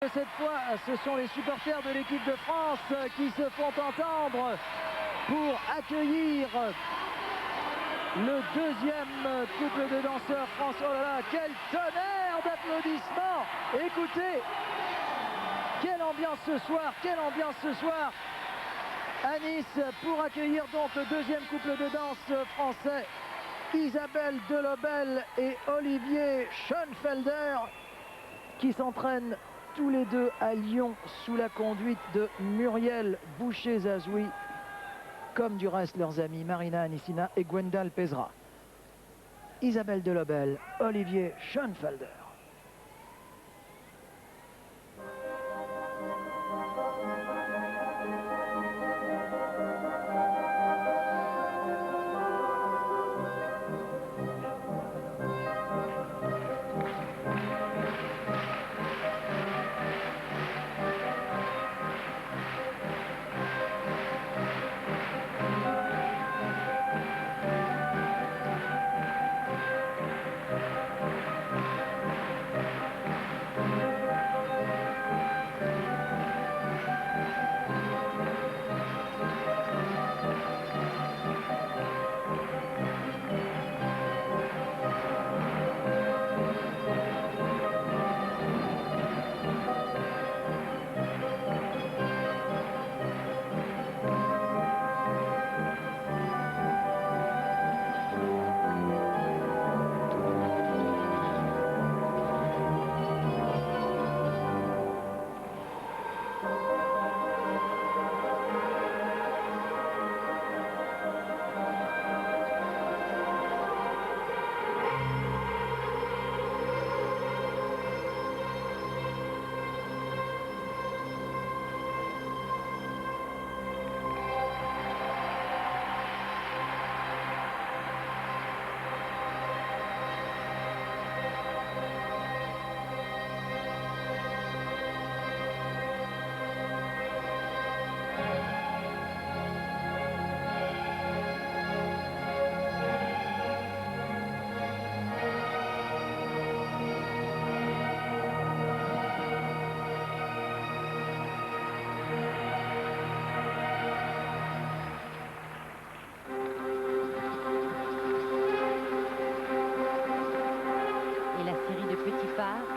Cette fois, ce sont les supporters de l'équipe de France qui se font entendre pour accueillir le deuxième couple de danseurs France. Oh là là, quel tonnerre d'applaudissements! Écoutez, quelle ambiance ce soir, quelle ambiance ce soir à Nice pour accueillir donc le deuxième couple de danse français, Isabelle Delobel et Olivier Schoenfelder, qui s'entraînent tous les deux à Lyon sous la conduite de Muriel Boucher-Zazoui, comme du reste leurs amis Marina Anissina et Gwendal Pesra. Isabelle Delobel, Olivier Schoenfelder.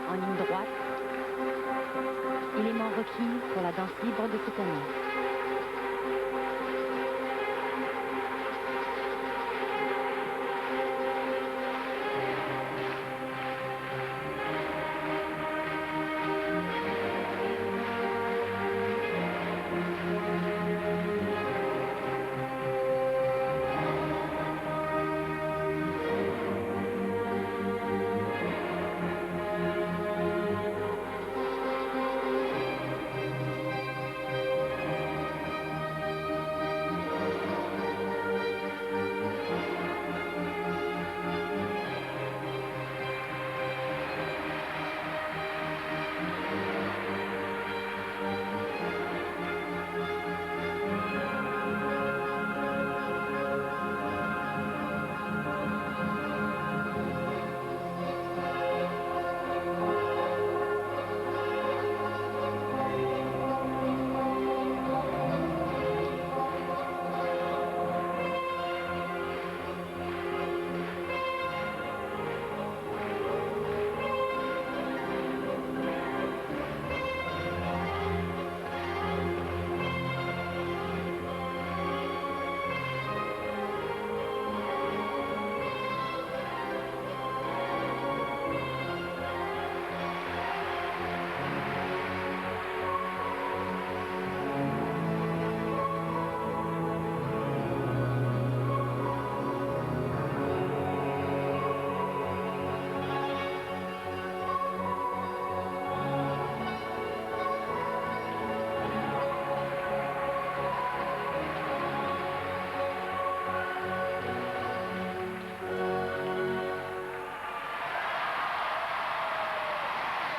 En ligne droite, élément requis pour la danse libre de cette année.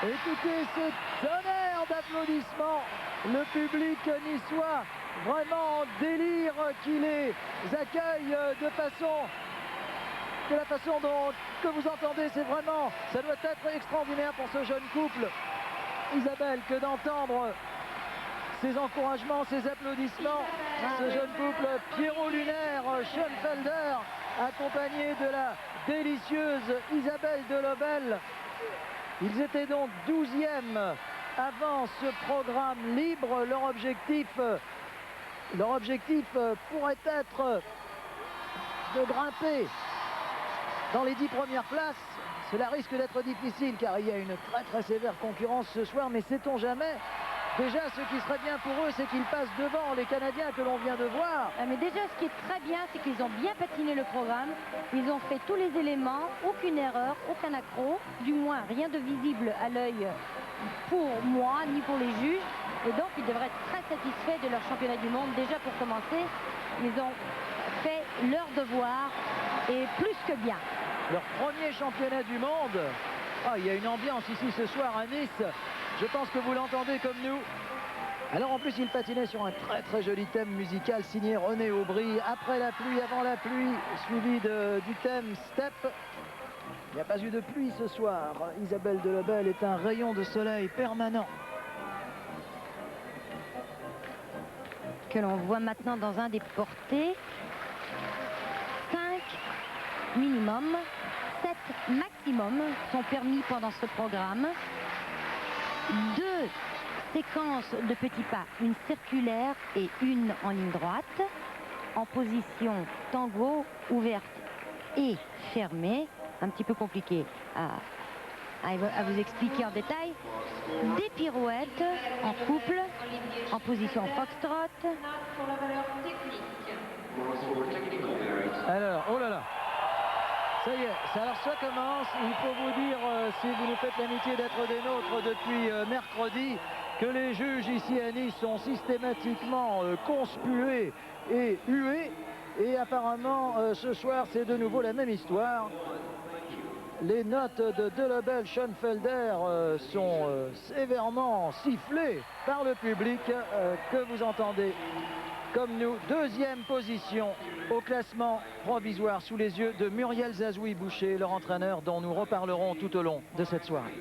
Écoutez ce tonnerre d'applaudissements, le public niçois vraiment en délire qui les accueille de la façon dont que vous entendez, c'est vraiment, ça doit être extraordinaire pour ce jeune couple. Isabelle, que d'entendre ces encouragements, ces applaudissements. Ce jeune couple Pierrot Lunaire, Schoenfelder, accompagné de la délicieuse Isabelle Delobel. Ils étaient donc 12e avant ce programme libre. Leur objectif pourrait être de grimper dans les 10 premières places. Cela risque d'être difficile car il y a une très sévère concurrence ce soir, mais sait-on jamais. Déjà, ce qui serait bien pour eux, c'est qu'ils passent devant les Canadiens que l'on vient de voir. Mais déjà, ce qui est très bien, c'est qu'ils ont bien patiné le programme. Ils ont fait tous les éléments, aucune erreur, aucun accro, du moins rien de visible à l'œil pour moi, ni pour les juges. Et donc, ils devraient être très satisfaits de leur championnat du monde. Déjà, pour commencer, ils ont fait leur devoir et plus que bien. Leur premier championnat du monde. Ah, il y a une ambiance ici ce soir à Nice. Je pense que vous l'entendez comme nous. Alors en plus, il patinait sur un très joli thème musical signé René Aubry. Après la pluie, avant la pluie, suivi du thème Step. Il n'y a pas eu de pluie ce soir. Isabelle Delobel est un rayon de soleil permanent. Que l'on voit maintenant dans un des portés. 5 minimum, 7 maximum sont permis pendant ce programme. 2 séquences de petits pas, une circulaire et une en ligne droite, en position tango, ouverte et fermée. Un petit peu compliqué à vous expliquer en détail. Des pirouettes en couple, en position foxtrot. Alors, oh là là. Ça y est, alors ça commence. Il faut vous dire, si vous nous faites l'amitié d'être des nôtres depuis mercredi, que les juges ici à Nice sont systématiquement conspués et hués. Et apparemment, ce soir, c'est de nouveau la même histoire. Les notes de Delobel Schoenfelder sont sévèrement sifflées par le public que vous entendez. Comme nous, 2e position au classement provisoire sous les yeux de Muriel Zazoui-Boucher, leur entraîneur dont nous reparlerons tout au long de cette soirée.